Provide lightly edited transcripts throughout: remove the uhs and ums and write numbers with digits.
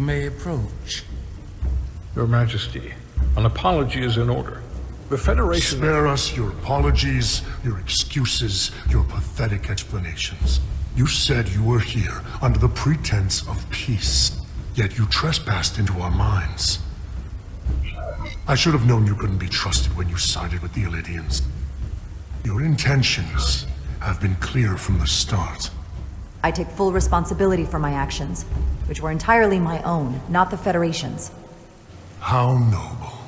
may approach. Your Majesty, an apology is in order. The Federation... Spare us your apologies, your excuses, your pathetic explanations. You said you were here under the pretense of peace, yet you trespassed into our minds. I should have known you couldn't be trusted when you sided with the Illidians. Your intentions have been clear from the start. I take full responsibility for my actions, which were entirely my own, not the Federation's. How noble.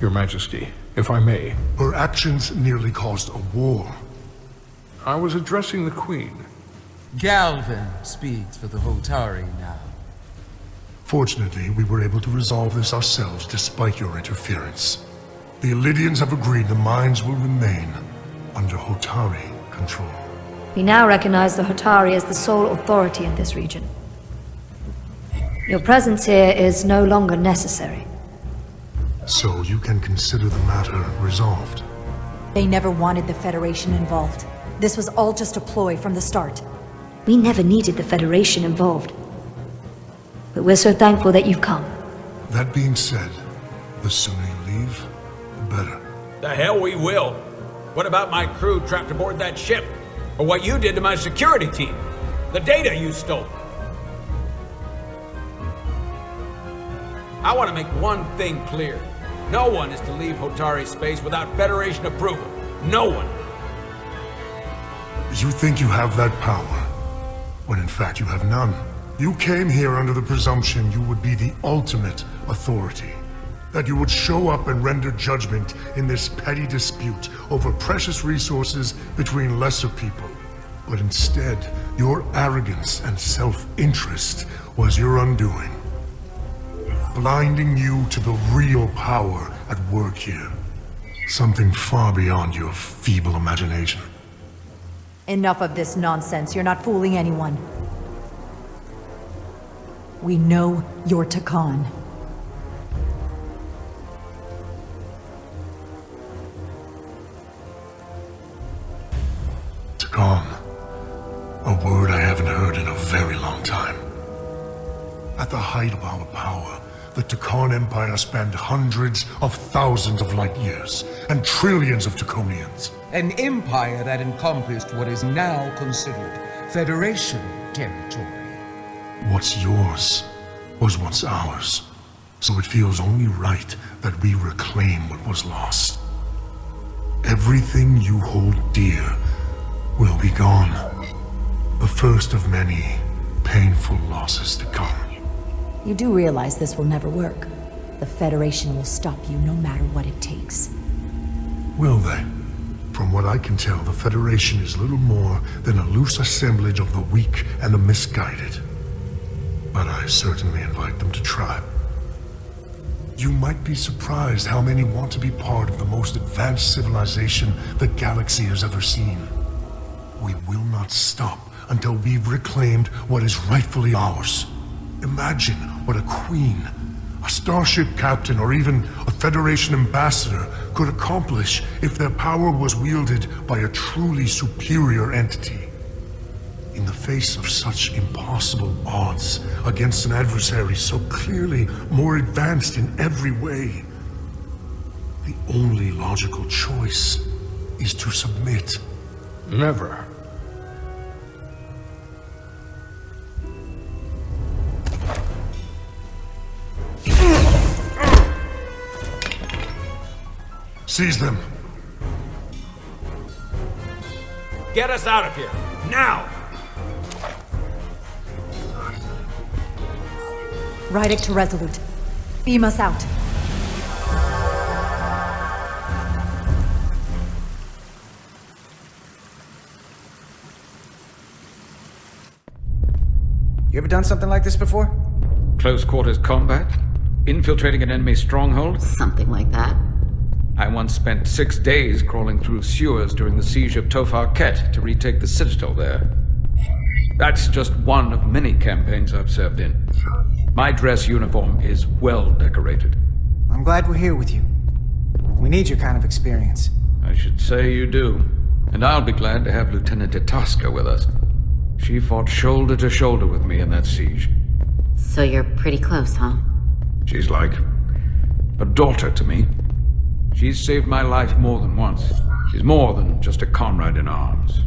Your Majesty, if I may. Her actions nearly caused a war. I was addressing the Queen. Galvin speaks for the Hotari now. Fortunately, we were able to resolve this ourselves despite your interference. The Illidians have agreed the mines will remain under Hotari control. We now recognize the Hotari as the sole authority in this region. Your presence here is no longer necessary. So you can consider the matter resolved. They never wanted the Federation involved. This was all just a ploy from the start. We never needed the Federation involved. But we're so thankful that you've come. That being said, the sooner you leave, the better. The hell we will. What about my crew trapped aboard that ship? Or what you did to my security team? The data you stole? I want to make one thing clear. No one is to leave Hotari space without Federation approval. No one. You think you have that power, when in fact you have none. You came here under the presumption you would be the ultimate authority. That you would show up and render judgment in this petty dispute over precious resources between lesser people. But instead, your arrogance and self-interest was your undoing. Blinding you to the real power at work here. Something far beyond your feeble imagination. Enough of this nonsense. You're not fooling anyone. We know you're Takan. Takan. A word I haven't heard in a very long time. At the height of our power, the Takan Empire spanned hundreds of thousands of light years and trillions of Taconians. An empire that encompassed what is now considered Federation territory. What's yours was once ours, so it feels only right that we reclaim what was lost. Everything you hold dear will be gone. The first of many painful losses to come. You do realize this will never work. The Federation will stop you no matter what it takes. Will they? From what I can tell, the Federation is little more than a loose assemblage of the weak and the misguided. But I certainly invite them to try. You might be surprised how many want to be part of the most advanced civilization the galaxy has ever seen. We will not stop until we've reclaimed what is rightfully ours. Imagine what a queen, a starship captain, or even a Federation ambassador could accomplish if their power was wielded by a truly superior entity. In the face of such impossible odds against an adversary so clearly more advanced in every way, the only logical choice is to submit. Never. Seize them. Get us out of here, now! Ride it to Resolute. Beam us out. You ever done something like this before? Close quarters combat? Infiltrating an enemy stronghold? Something like that. I once spent 6 days crawling through sewers during the siege of Tofar Ket to retake the citadel there. That's just one of many campaigns I've served in. My dress uniform is well decorated. I'm glad we're here with you. We need your kind of experience. I should say you do. And I'll be glad to have Lieutenant Itaska with us. She fought shoulder to shoulder with me in that siege. So you're pretty close, huh? She's like a daughter to me. She's saved my life more than once. She's more than just a comrade in arms.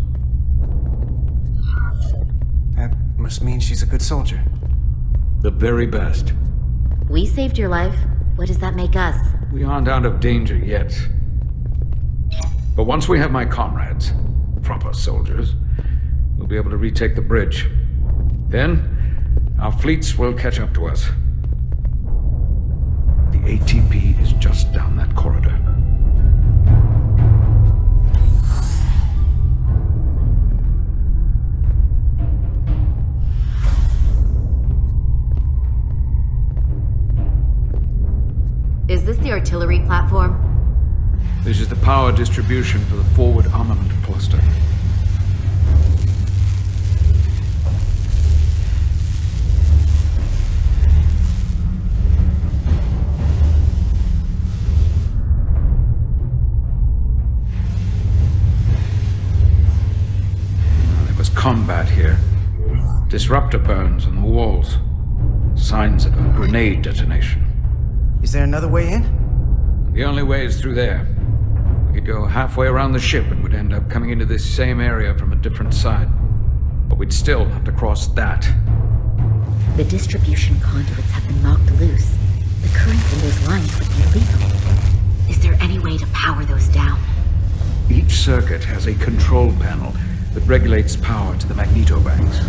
That must mean she's a good soldier. The very best. We saved your life. What does that make us? We aren't out of danger yet. But once we have my comrades, proper soldiers, we'll be able to retake the bridge. Then, our fleets will catch up to us. The ATP is just down that corridor. Is this the artillery platform? This is the power distribution for the forward armament cluster. There was combat here. Disruptor burns on the walls. Signs of a grenade detonation. Is there another way in? The only way is through there. We could go halfway around the ship and would end up coming into this same area from a different side. But we'd still have to cross that. The distribution conduits have been knocked loose. The currents in those lines would be lethal. Is there any way to power those down? Each circuit has a control panel that regulates power to the magnetobanks.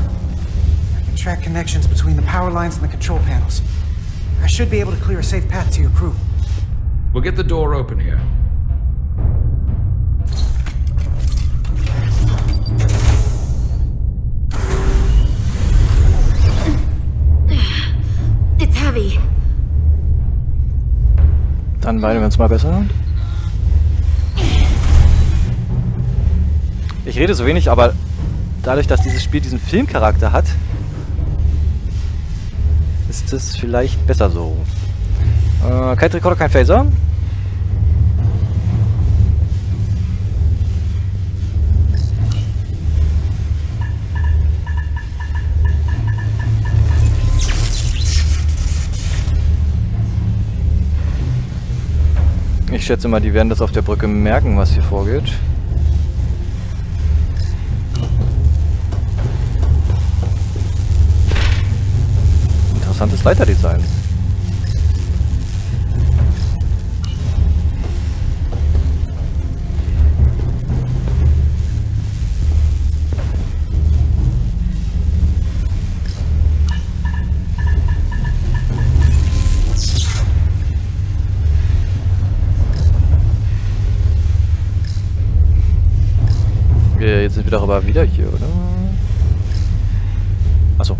I can track connections between the power lines and the control panels. I should be able to clear a safe path to your crew. We'll get the door open here. It's heavy. Dann beeilen wir uns mal besser. Ich rede so wenig, aber dadurch, dass dieses Spiel diesen Filmcharakter hat, ist es vielleicht besser so. Kein Rekorder, kein Phaser. Ich schätze mal, die werden das auf der Brücke merken, was hier vorgeht. Interessantes Leiterdesign. Jetzt sind wir doch aber wieder hier, oder? Achso.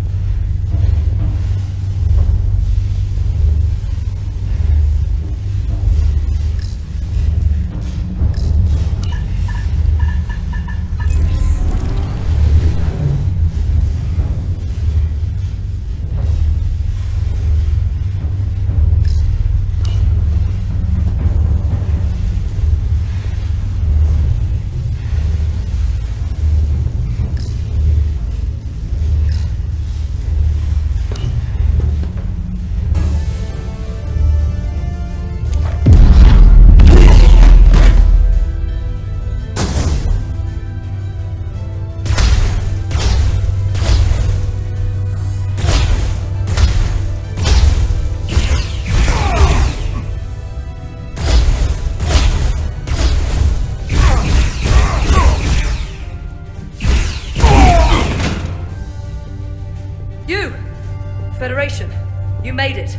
You made it.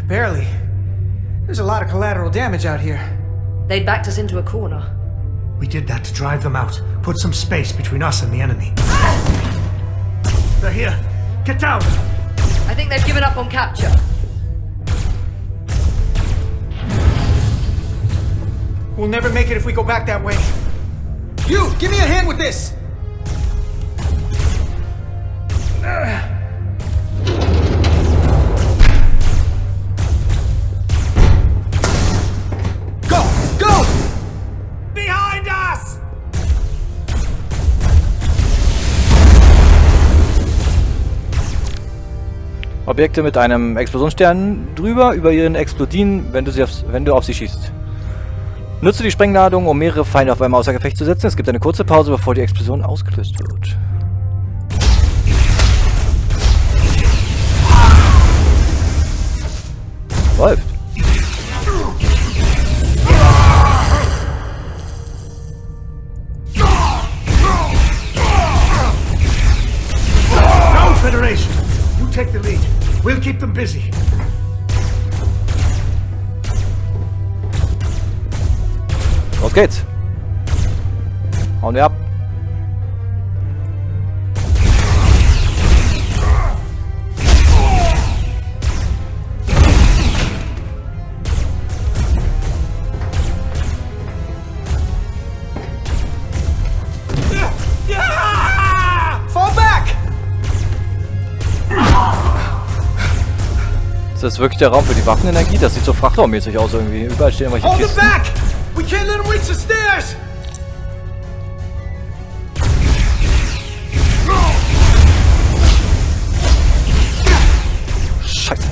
Barely. There's a lot of collateral damage out here. They backed us into a corner. We did that to drive them out. Put some space between us and the enemy. They're here. Get down! I think they've given up on capture. We'll never make it if we go back that way. You! Give me a hand with this! Go! Go! Behind us! Objekte mit einem Explosionsstern drüber, über ihren explodieren, wenn du auf sie schießt. Nutze die Sprengladung, um mehrere Feinde auf einmal außer Gefecht zu setzen. Es gibt eine kurze Pause, bevor die Explosion ausgelöst wird. Läuft. No, Federation! You take the lead. We'll keep them busy. Los geht's. Hauen wir ab. Fall back! Ist das wirklich der Raum für die Waffenenergie? Das sieht so frachtraummäßig aus irgendwie. Überall stehen irgendwelche Hold Kisten. them back! We can't let them reach the stairs! Scheiße.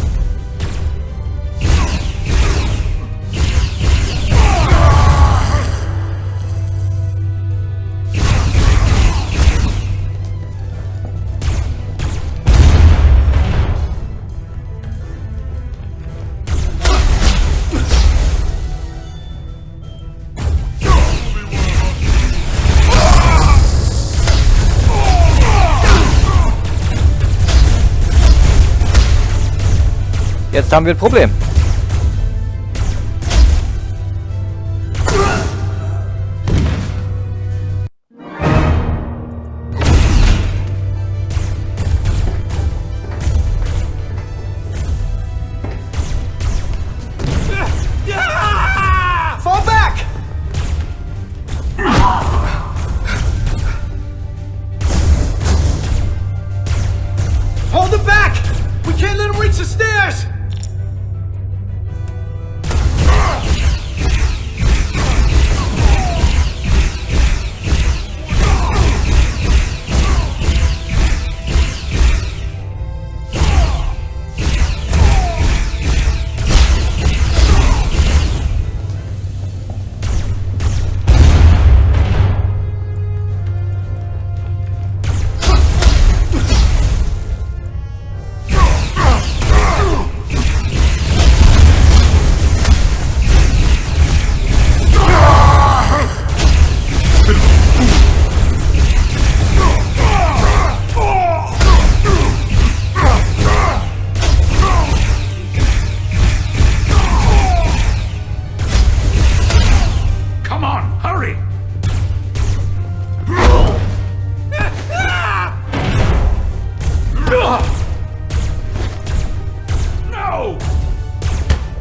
Jetzt haben wir ein Problem. Fall back! Hold them back! We can't let them reach the stairs!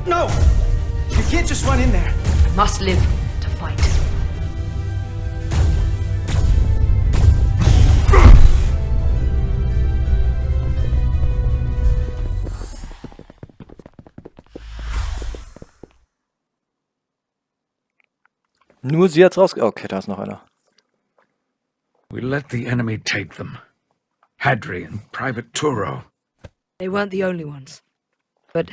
No! You can't just run in there. Must live to fight. Nur sie hat's raus... Okay, da ist noch einer. We let the enemy take them. Hadri and Private Turo. They weren't the only ones. But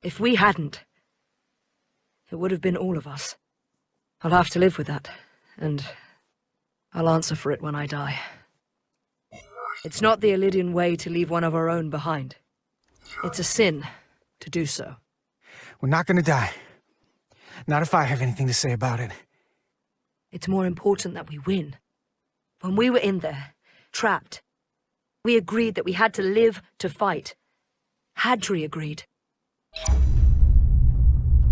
if we hadn't, it would have been all of us. I'll have to live with that, and I'll answer for it when I die. It's not the Illidian way to leave one of our own behind. It's a sin to do so. We're not gonna die. Not if I have anything to say about it. It's more important that we win. When we were in there, trapped, we agreed that we had to live to fight. Hadri agreed.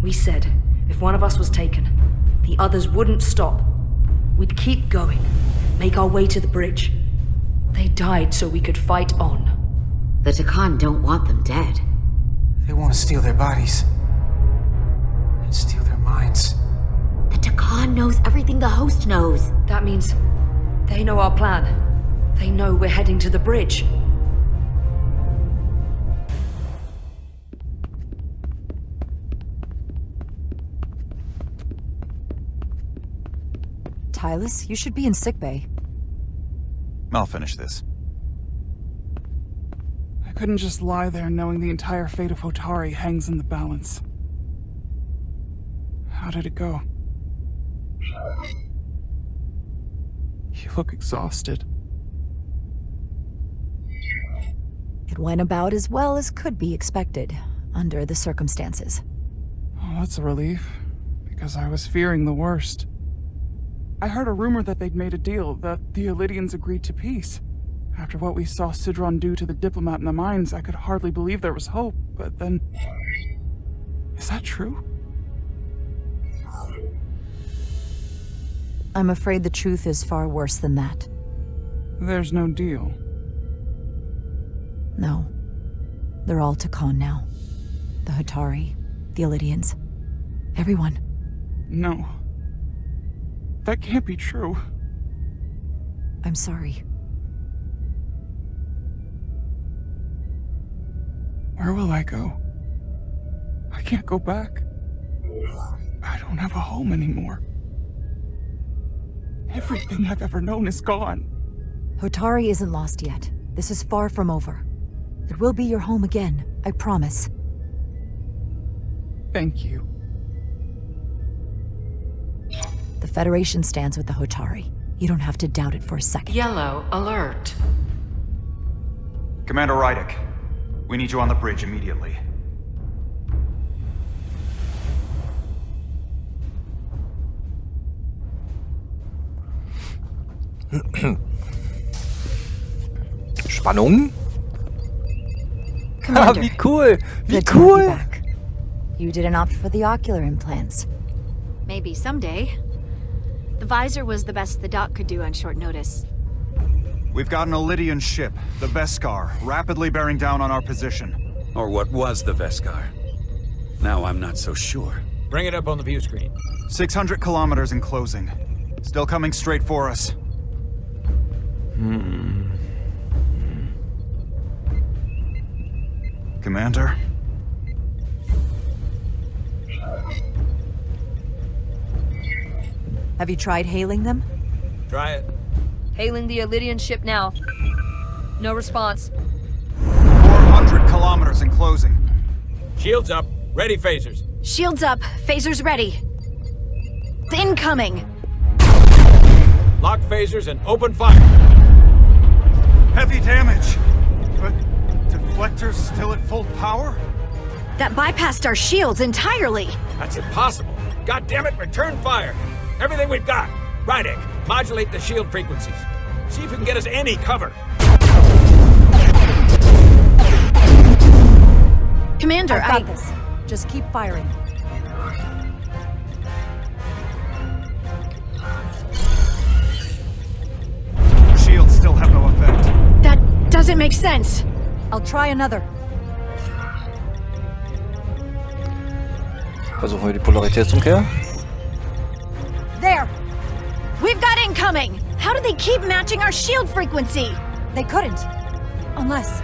We said, if one of us was taken, the others wouldn't stop. We'd keep going, make our way to the bridge. They died so we could fight on. The Takan don't want them dead. They want to steal their bodies. And steal their minds. The Takan knows everything the host knows. That means they know our plan. They know we're heading to the bridge. Tylus, you should be in sickbay. I'll finish this. I couldn't just lie there knowing the entire fate of Hotari hangs in the balance. How did it go? You look exhausted. It went about as well as could be expected, under the circumstances. Oh, that's a relief, because I was fearing the worst. I heard a rumor that they'd made a deal, that the Elidians agreed to peace. After what we saw Sidron do to the diplomat in the mines, I could hardly believe there was hope, but then... Is that true? I'm afraid the truth is far worse than that. There's no deal. No. They're all Takan now. The Hotari, the Elidians, everyone. No. That can't be true. I'm sorry. Where will I go? I can't go back. I don't have a home anymore. Everything I've ever known is gone. Hotari isn't lost yet. This is far from over. It will be your home again, I promise. Thank you. The Federation stands with the Hotari. You don't have to doubt it for a second. Yellow alert. Commander Rydick, we need you on the bridge immediately. Spannung? Commander, wie cool! Wie good to have you cool! back. You didn't opt for the ocular implants. Maybe someday. The visor was the best the doc could do on short notice. We've got an Elidian ship, the Beskar, rapidly bearing down on our position. Or what was the Beskar. Now I'm not so sure. Bring it up on the view screen. 600 kilometers in closing. Still coming straight for us. Commander? Have you tried hailing them? Try it. Hailing the Elidian ship now. No response. 400 kilometers in closing. Shields up. Ready phasers. Shields up. Phasers ready. Incoming. Lock phasers and open fire. Heavy damage. But deflectors still at full power? That bypassed our shields entirely. That's impossible. God damn it, return fire. Everything we've got. Rydick, modulate the shield frequencies. See if we can get us any cover. Commander, I've got this. Just keep firing. Shields still have no effect. That doesn't make sense. I'll try another. Versuchen wir die Polaritätsumkehr. There! We've got incoming! How do they keep matching our shield frequency? They couldn't. Unless...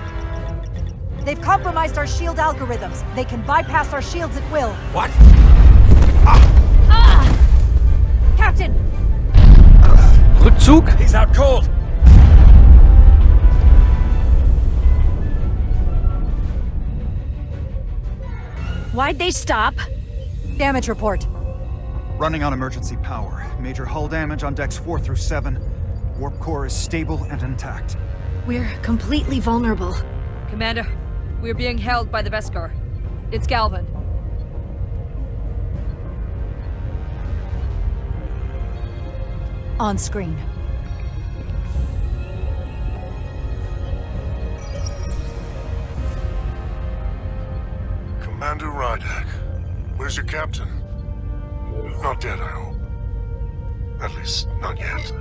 They've compromised our shield algorithms. They can bypass our shields at will. What? Captain! Rückzug! He's out cold! Why'd they stop? Damage report. Running on emergency power. Major hull damage on decks 4 through 7. Warp core is stable and intact. We're completely vulnerable. Commander, we're being held by the Beskar. It's Galvin. On screen. Commander Rydick, where's your captain? Not dead, I hope. At least, not yet.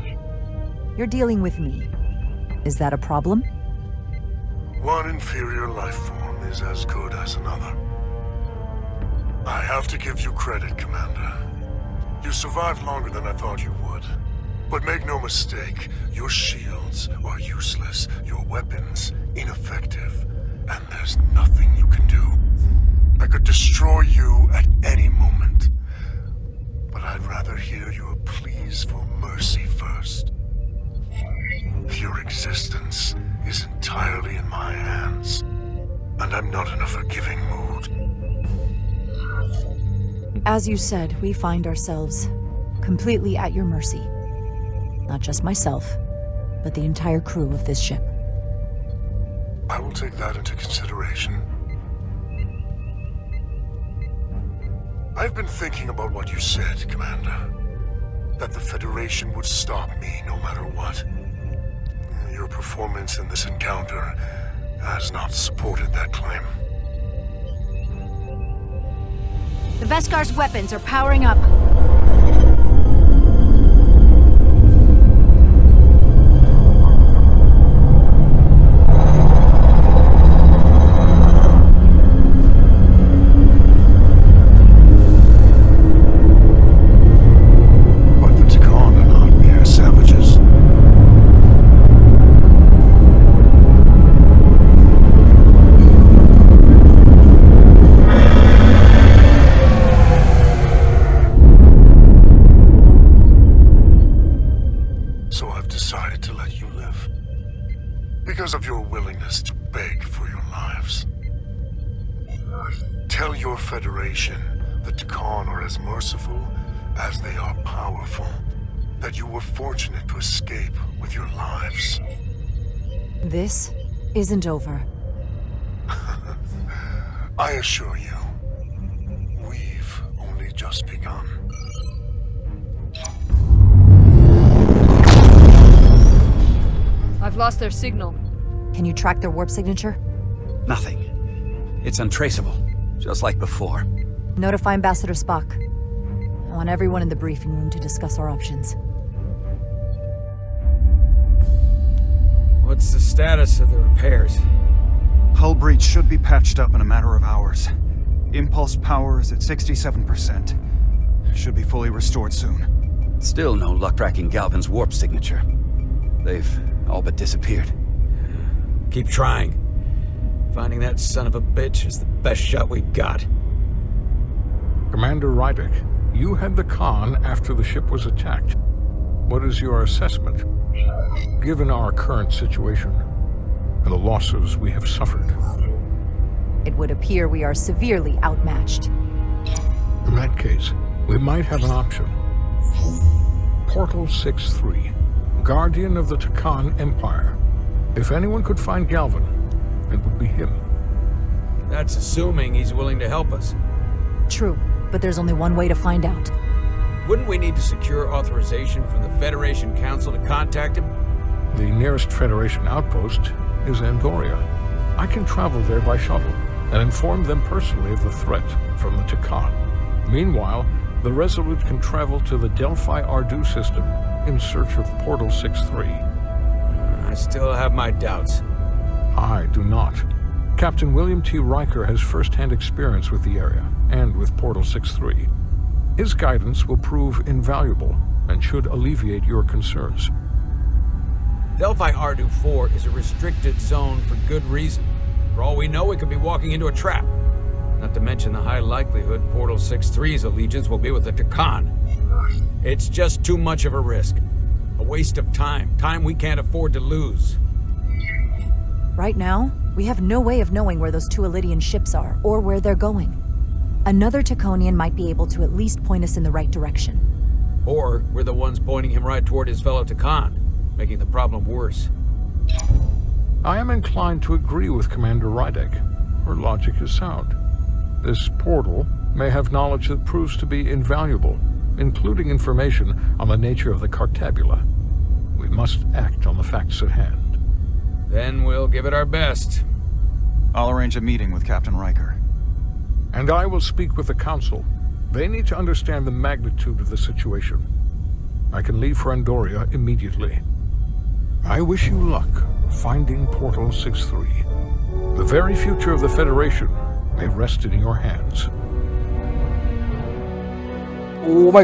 You're dealing with me. Is that a problem? One inferior life form is as good as another. I have to give you credit, Commander. You survived longer than I thought you would. But make no mistake, your shields are useless, your weapons ineffective, and there's nothing you can do. I could destroy you at any moment. But I'd rather hear your pleas for mercy first. Your existence is entirely in my hands. and I'm not in a forgiving mood. As you said, we find ourselves completely at your mercy. Not just myself, but the entire crew of this ship. I will take that into consideration. I've been thinking about what you said, Commander. That the Federation would stop me no matter what. Your performance in this encounter has not supported that claim. The Veskar's weapons are powering up. Because of your willingness to beg for your lives. Tell your Federation that Takan are as merciful as they are powerful. That you were fortunate to escape with your lives. This isn't over. I assure you, we've only just begun. I've lost their signal. Can you track their warp signature? Nothing. It's untraceable, just like before. Notify Ambassador Spock. I want everyone in the briefing room to discuss our options. What's the status of the repairs? Hull breach should be patched up in a matter of hours. Impulse power is at 67%. Should be fully restored soon. Still no luck tracking Galvin's warp signature. They've all but disappeared. Keep trying. Finding that son of a bitch is the best shot we've got. Commander Rydick, you had the con after the ship was attacked. What is your assessment, given our current situation and the losses we have suffered? It would appear we are severely outmatched. In that case, we might have an option. Portal 6-3, Guardian of the Takan Empire. If anyone could find Galvin, it would be him. That's assuming he's willing to help us. True, but there's only one way to find out. Wouldn't we need to secure authorization from the Federation Council to contact him? The nearest Federation outpost is Andoria. I can travel there by shuttle and inform them personally of the threat from the Takan. Meanwhile, the Resolute can travel to the Delphi Ardu system in search of Portal 6-3. I still have my doubts. I do not. Captain William T. Riker has first-hand experience with the area and with Portal 6-3. His guidance will prove invaluable and should alleviate your concerns. Delphi Ardu 4 is a restricted zone for good reason. For all we know, we could be walking into a trap. Not to mention the high likelihood Portal 6-3's allegiance will be with the Takan. It's just too much of a risk. A waste of time. Time we can't afford to lose. Right now, we have no way of knowing where those two Elydian ships are, or where they're going. Another Taconian might be able to at least point us in the right direction. Or we're the ones pointing him right toward his fellow Takan, making the problem worse. I am inclined to agree with Commander Rydick. Her logic is sound. This portal may have knowledge that proves to be invaluable, including information on the nature of the Cartabula. We must act on the facts at hand. Then we'll give it our best. I'll arrange a meeting with Captain Riker. And I will speak with the Council. They need to understand the magnitude of the situation. I can leave for Andoria immediately. I wish you luck finding Portal 6-3. The very future of the Federation may rest in your hands. Oh my God.